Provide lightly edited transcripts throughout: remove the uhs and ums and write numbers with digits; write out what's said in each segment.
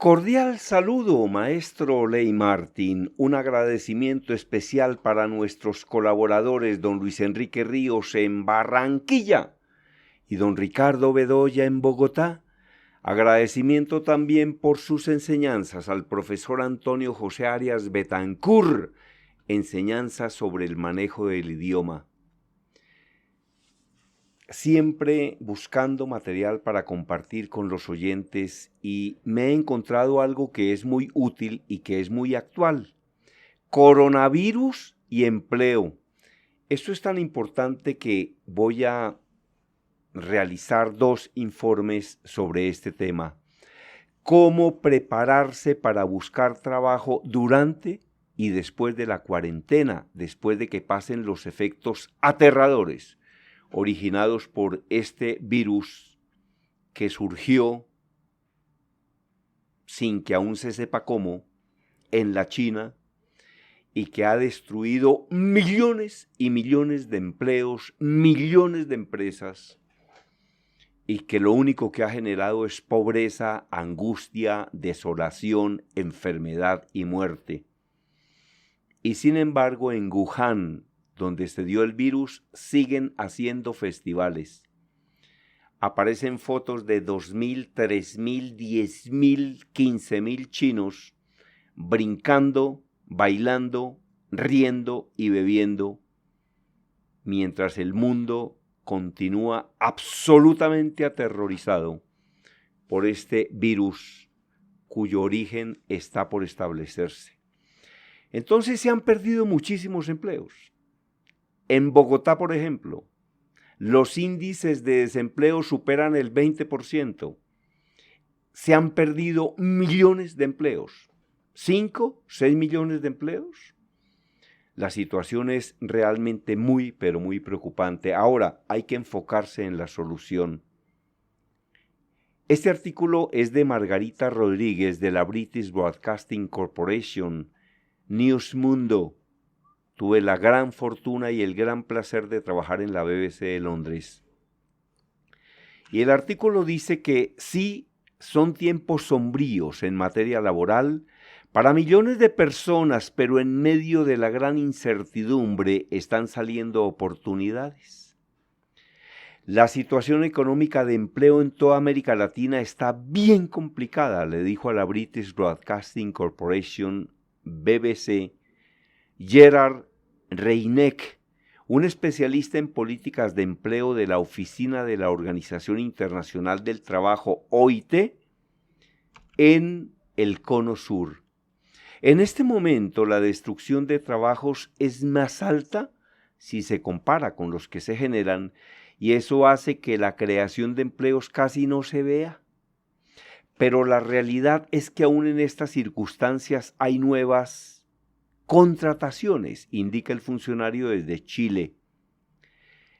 Cordial saludo, maestro Ley Martín. Un agradecimiento especial para nuestros colaboradores, don Luis Enrique Ríos en Barranquilla y don Ricardo Bedoya en Bogotá. Agradecimiento también por sus enseñanzas al profesor Antonio José Arias Betancur, enseñanzas sobre el manejo del idioma. Siempre buscando material para compartir con los oyentes y me he encontrado algo que es muy útil y que es muy actual. Coronavirus y empleo. Esto es tan importante que voy a realizar 2 informes sobre este tema. Cómo prepararse para buscar trabajo durante y después de la cuarentena, después de que pasen los efectos aterradores originados por este virus que surgió sin que aún se sepa cómo en la China y que ha destruido millones y millones de empleos, millones de empresas y que lo único que ha generado es pobreza, angustia, desolación, enfermedad y muerte. Y sin embargo en Wuhan, donde se dio el virus, siguen haciendo festivales. Aparecen fotos de 2.000, 3.000, 10.000, 15.000 chinos brincando, bailando, riendo y bebiendo, mientras el mundo continúa absolutamente aterrorizado por este virus cuyo origen está por establecerse. Entonces se han perdido muchísimos empleos. En Bogotá, por ejemplo, los índices de desempleo superan el 20%. Se han perdido millones de empleos. 5, 6 millones de empleos. La situación es realmente muy, pero muy preocupante. Ahora, hay que enfocarse en la solución. Este artículo es de Margarita Rodríguez de la British Broadcasting Corporation, News Mundo. Tuve la gran fortuna y el gran placer de trabajar en la BBC de Londres. Y el artículo dice que sí son tiempos sombríos en materia laboral para millones de personas, pero en medio de la gran incertidumbre están saliendo oportunidades. La situación económica de empleo en toda América Latina está bien complicada, le dijo a la British Broadcasting Corporation, BBC, Gerard Reineck, un especialista en políticas de empleo de la Oficina de la Organización Internacional del Trabajo, OIT, en el Cono Sur. En este momento, la destrucción de trabajos es más alta si se compara con los que se generan, y eso hace que la creación de empleos casi no se vea. Pero la realidad es que aún en estas circunstancias hay nuevas contrataciones, indica el funcionario desde Chile.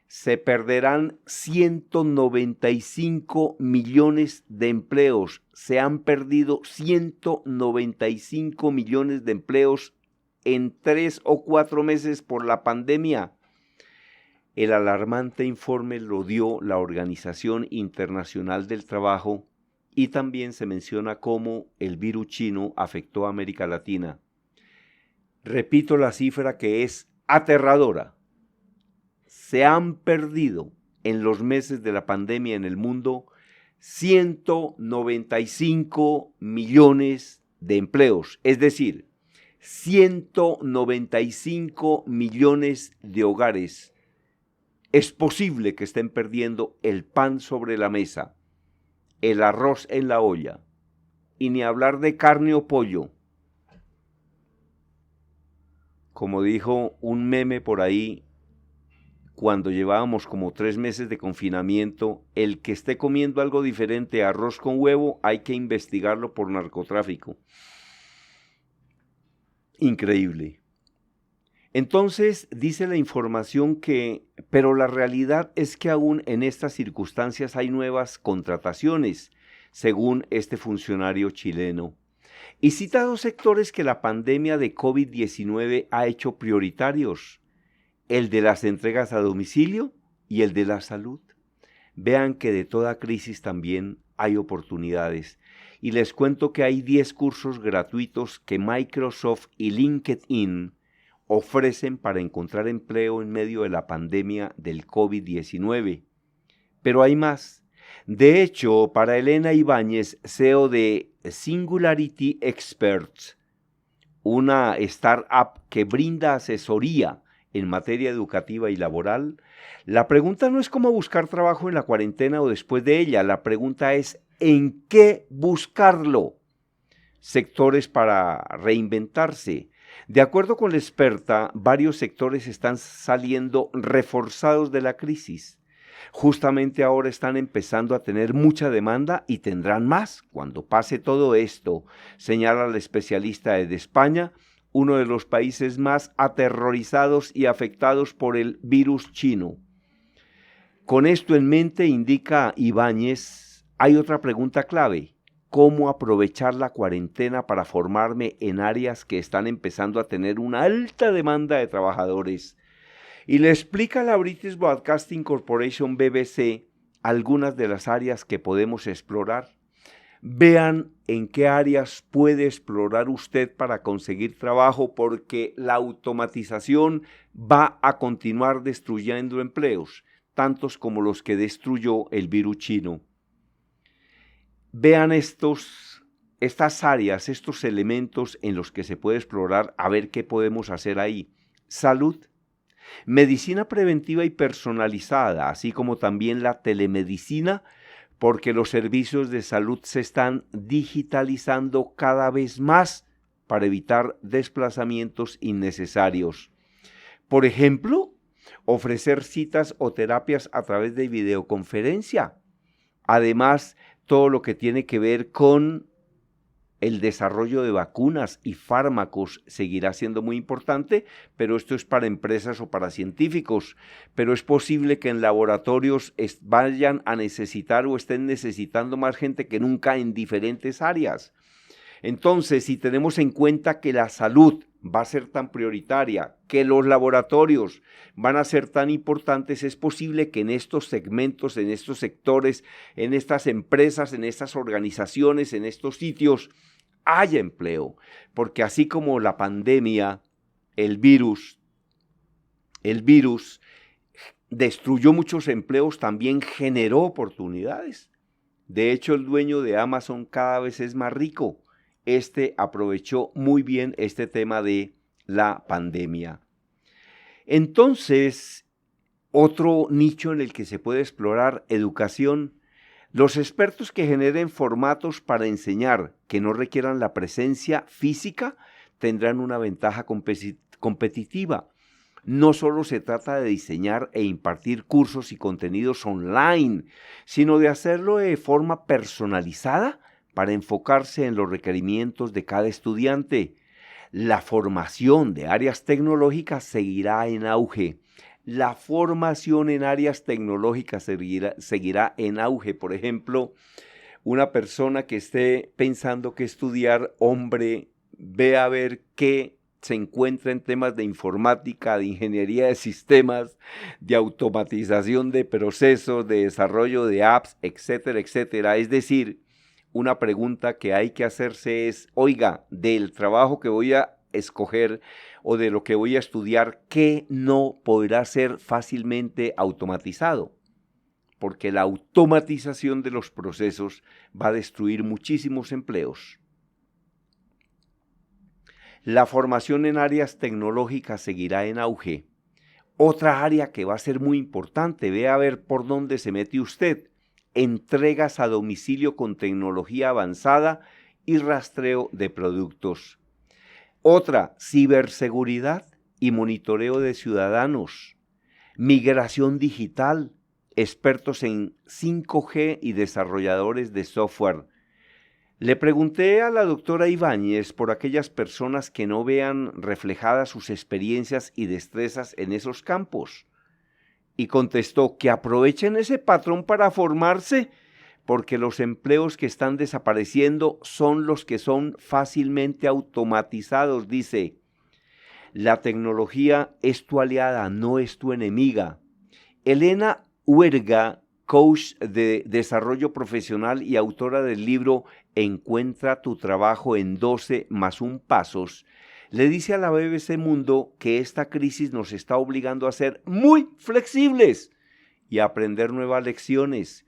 Se perderán 195 millones de empleos. Se han perdido 195 millones de empleos en 3 o 4 meses por la pandemia. El alarmante informe lo dio la Organización Internacional del Trabajo y también se menciona cómo el virus chino afectó a América Latina. Repito la cifra que es aterradora. Se han perdido en los meses de la pandemia en el mundo 195 millones de empleos, es decir, 195 millones de hogares. Es posible que estén perdiendo el pan sobre la mesa, el arroz en la olla, y ni hablar de carne o pollo. Como dijo un meme por ahí, cuando llevábamos como 3 meses de confinamiento, el que esté comiendo algo diferente a arroz con huevo, hay que investigarlo por narcotráfico. Increíble. Entonces, dice la información pero la realidad es que aún en estas circunstancias hay nuevas contrataciones, según este funcionario chileno. Y cita 2 sectores que la pandemia de COVID-19 ha hecho prioritarios, el de las entregas a domicilio y el de la salud. Vean que de toda crisis también hay oportunidades. y les cuento que hay 10 cursos gratuitos que Microsoft y LinkedIn ofrecen para encontrar empleo en medio de la pandemia del COVID-19. Pero hay más. De hecho, para Elena Ibáñez, CEO de Singularity Experts, una startup que brinda asesoría en materia educativa y laboral, la pregunta no es cómo buscar trabajo en la cuarentena o después de ella, la pregunta es ¿en qué buscarlo? Sectores para reinventarse. De acuerdo con la experta, varios sectores están saliendo reforzados de la crisis. Justamente ahora están empezando a tener mucha demanda y tendrán más cuando pase todo esto, señala la especialista desde España, uno de los países más aterrorizados y afectados por el virus chino. Con esto en mente, indica Ibáñez, hay otra pregunta clave: ¿cómo aprovechar la cuarentena para formarme en áreas que están empezando a tener una alta demanda de trabajadores? Y le explica a la British Broadcasting Corporation BBC algunas de las áreas que podemos explorar. Vean en qué áreas puede explorar usted para conseguir trabajo, porque la automatización va a continuar destruyendo empleos, tantos como los que destruyó el virus chino. Vean estas áreas, estos elementos en los que se puede explorar, a ver qué podemos hacer ahí. Salud, medicina preventiva y personalizada, así como también la telemedicina, porque los servicios de salud se están digitalizando cada vez más para evitar desplazamientos innecesarios. Por ejemplo, ofrecer citas o terapias a través de videoconferencia. Además, todo lo que tiene que ver con el desarrollo de vacunas y fármacos seguirá siendo muy importante, pero esto es para empresas o para científicos. Pero es posible que en laboratorios vayan a necesitar o estén necesitando más gente que nunca en diferentes áreas. Entonces, si tenemos en cuenta que la salud va a ser tan prioritaria, que los laboratorios van a ser tan importantes, es posible que en estos segmentos, en estos sectores, en estas empresas, en estas organizaciones, en estos sitios, haya empleo. Porque así como la pandemia, el virus destruyó muchos empleos, también generó oportunidades. De hecho, el dueño de Amazon cada vez es más rico. Aprovechó muy bien este tema de la pandemia. Entonces, otro nicho en el que se puede explorar: educación. Los expertos que generen formatos para enseñar que no requieran la presencia física tendrán una ventaja competitiva. No solo se trata de diseñar e impartir cursos y contenidos online, sino de hacerlo de forma personalizada para enfocarse en los requerimientos de cada estudiante. La formación de áreas tecnológicas seguirá en auge. La formación en áreas tecnológicas seguirá en auge. Por ejemplo, una persona que esté pensando qué estudiar, hombre, ve a ver qué se encuentra en temas de informática, de ingeniería de sistemas, de automatización de procesos, de desarrollo de apps, etcétera, etcétera. Es decir, una pregunta que hay que hacerse es: oiga, del trabajo que voy a escoger o de lo que voy a estudiar, ¿qué no podrá ser fácilmente automatizado? Porque la automatización de los procesos va a destruir muchísimos empleos. La formación en áreas tecnológicas seguirá en auge. Otra área que va a ser muy importante, ve a ver por dónde se mete usted: entregas a domicilio con tecnología avanzada y rastreo de productos. Otra, ciberseguridad y monitoreo de ciudadanos. Migración digital, expertos en 5G y desarrolladores de software. Le pregunté a la doctora Ibáñez por aquellas personas que no vean reflejadas sus experiencias y destrezas en esos campos, y contestó que aprovechen ese patrón para formarse, porque los empleos que están desapareciendo son los que son fácilmente automatizados. Dice: la tecnología es tu aliada, no es tu enemiga. Elena Huerga, coach de desarrollo profesional y autora del libro encuentra tu trabajo en 12 más 1 pasos, le dice a la BBC Mundo que esta crisis nos está obligando a ser muy flexibles y a aprender nuevas lecciones.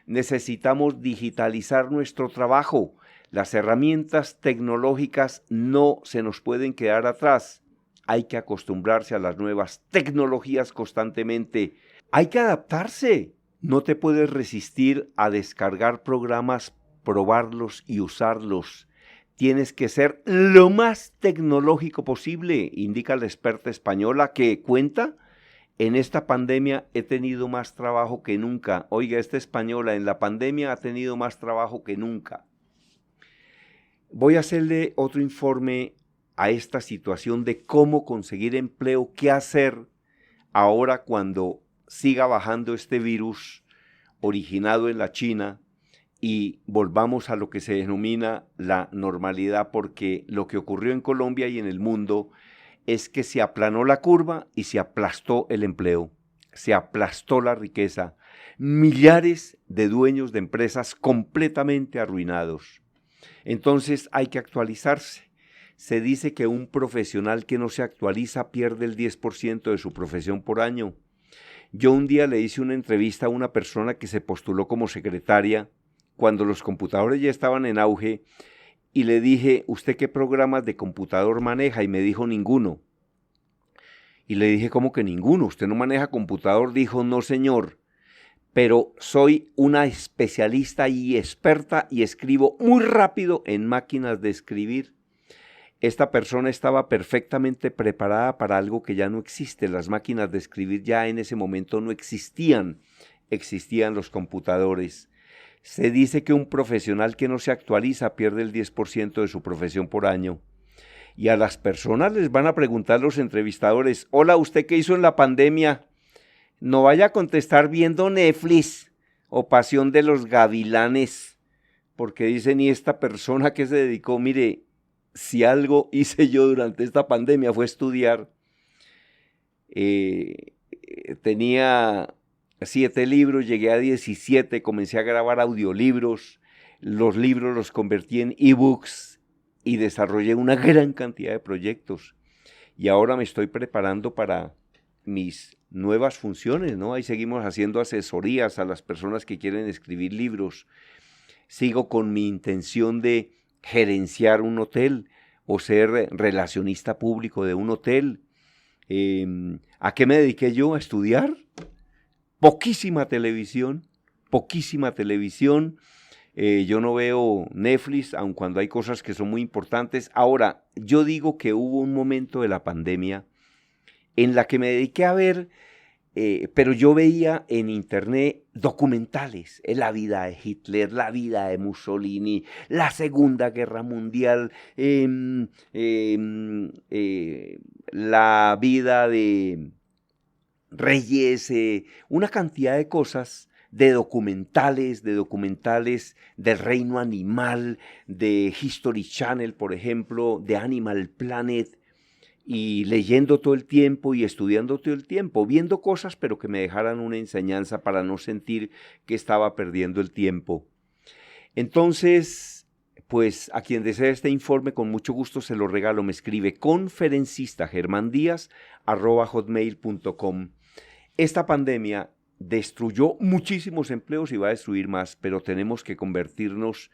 Necesitamos digitalizar nuestro trabajo. Las herramientas tecnológicas no se nos pueden quedar atrás. Hay que acostumbrarse a las nuevas tecnologías constantemente. Hay que adaptarse. No te puedes resistir a descargar programas, probarlos y usarlos. Tienes que ser lo más tecnológico posible, indica la experta española que cuenta: en esta pandemia he tenido más trabajo que nunca. Oiga, esta española en la pandemia ha tenido más trabajo que nunca. Voy a hacerle otro informe a esta situación de cómo conseguir empleo, qué hacer ahora cuando siga bajando este virus originado en la China y volvamos a lo que se denomina la normalidad, porque lo que ocurrió en Colombia y en el mundo es que se aplanó la curva y se aplastó el empleo, se aplastó la riqueza, millares de dueños de empresas completamente arruinados. Entonces hay que actualizarse. Se dice que un profesional que no se actualiza pierde el 10% de su profesión por año. Yo un día le hice una entrevista a una persona que se postuló como secretaria cuando los computadores ya estaban en auge y le dije: ¿usted qué programas de computador maneja? Y me dijo: ninguno. Y le dije: ¿cómo que ninguno? ¿Usted no maneja computador? Dijo: no, señor, pero soy una especialista y experta y escribo muy rápido en máquinas de escribir. Esta persona estaba perfectamente preparada para algo que ya no existe. Las máquinas de escribir ya en ese momento no existían, existían los computadores. Se dice que un profesional que no se actualiza pierde el 10% de su profesión por año. Y a las personas les van a preguntar los entrevistadores: hola, ¿usted qué hizo en la pandemia? No vaya a contestar viendo Netflix o Pasión de los Gavilanes, porque dicen: ¿y esta persona qué se dedicó? Mire, si algo hice yo durante esta pandemia fue estudiar. Tenía 7 libros, llegué a 17, comencé a grabar audiolibros, los libros los convertí en ebooks y desarrollé una gran cantidad de proyectos. Y ahora me estoy preparando para mis nuevas funciones, ¿no? Ahí seguimos haciendo asesorías a las personas que quieren escribir libros. Sigo con mi intención de gerenciar un hotel o ser relacionista público de un hotel. ¿A qué me dediqué yo? A estudiar. Poquísima televisión. Yo no veo Netflix, aun cuando hay cosas que son muy importantes. Ahora, yo digo que hubo un momento de la pandemia en la que me dediqué a ver, pero yo veía en internet documentales, la vida de Hitler, la vida de Mussolini, la Segunda Guerra Mundial, la vida de reyes, una cantidad de cosas, de documentales del reino animal, de History Channel, por ejemplo, de Animal Planet, y leyendo todo el tiempo y estudiando todo el tiempo, viendo cosas pero que me dejaran una enseñanza para no sentir que estaba perdiendo el tiempo. Entonces, pues a quien desee este informe, con mucho gusto se lo regalo. Me escribe conferencistagermandiaz@hotmail.com. Esta pandemia destruyó muchísimos empleos y va a destruir más, pero tenemos que convertirnos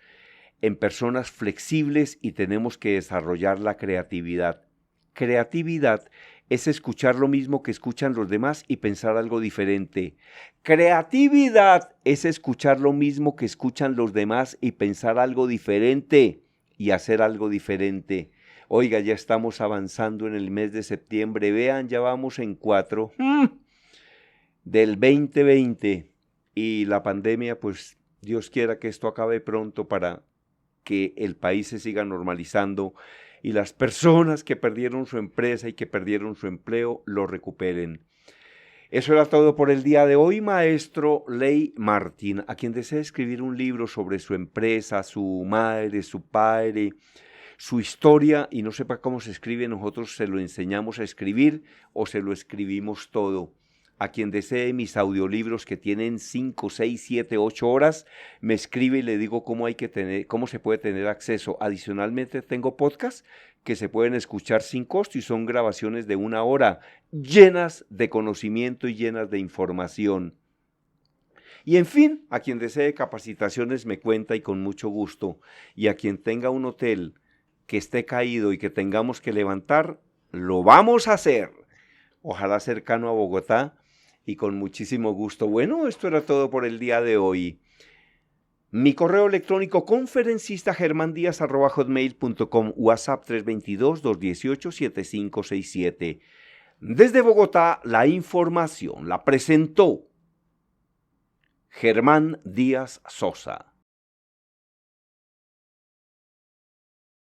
en personas flexibles y tenemos que desarrollar la creatividad. Creatividad es escuchar lo mismo que escuchan los demás y pensar algo diferente. Creatividad es escuchar lo mismo que escuchan los demás y pensar algo diferente y hacer algo diferente. Oiga, ya estamos avanzando en el mes de septiembre. Vean, ya vamos en 4 del 2020 y la pandemia, pues Dios quiera que esto acabe pronto para que el país se siga normalizando y las personas que perdieron su empresa y que perdieron su empleo lo recuperen. Eso era todo por el día de hoy, maestro Ley Martín. A quien desee escribir un libro sobre su empresa, su madre, su padre, su historia y no sepa cómo se escribe, nosotros se lo enseñamos a escribir o se lo escribimos todo. A quien desee mis audiolibros que tienen 5, 6, 7, 8 horas, me escribe y le digo cómo se puede tener acceso. Adicionalmente tengo podcasts que se pueden escuchar sin costo y son grabaciones de 1 hora, llenas de conocimiento y llenas de información. Y en fin, a quien desee capacitaciones me cuenta y con mucho gusto. Y a quien tenga un hotel que esté caído y que tengamos que levantar, lo vamos a hacer. Ojalá cercano a Bogotá y con muchísimo gusto. Bueno, esto era todo por el día de hoy. Mi correo electrónico conferencistagermandiaz@hotmail.com, WhatsApp 322-218-7567. Desde Bogotá, la información la presentó Germán Díaz Sosa.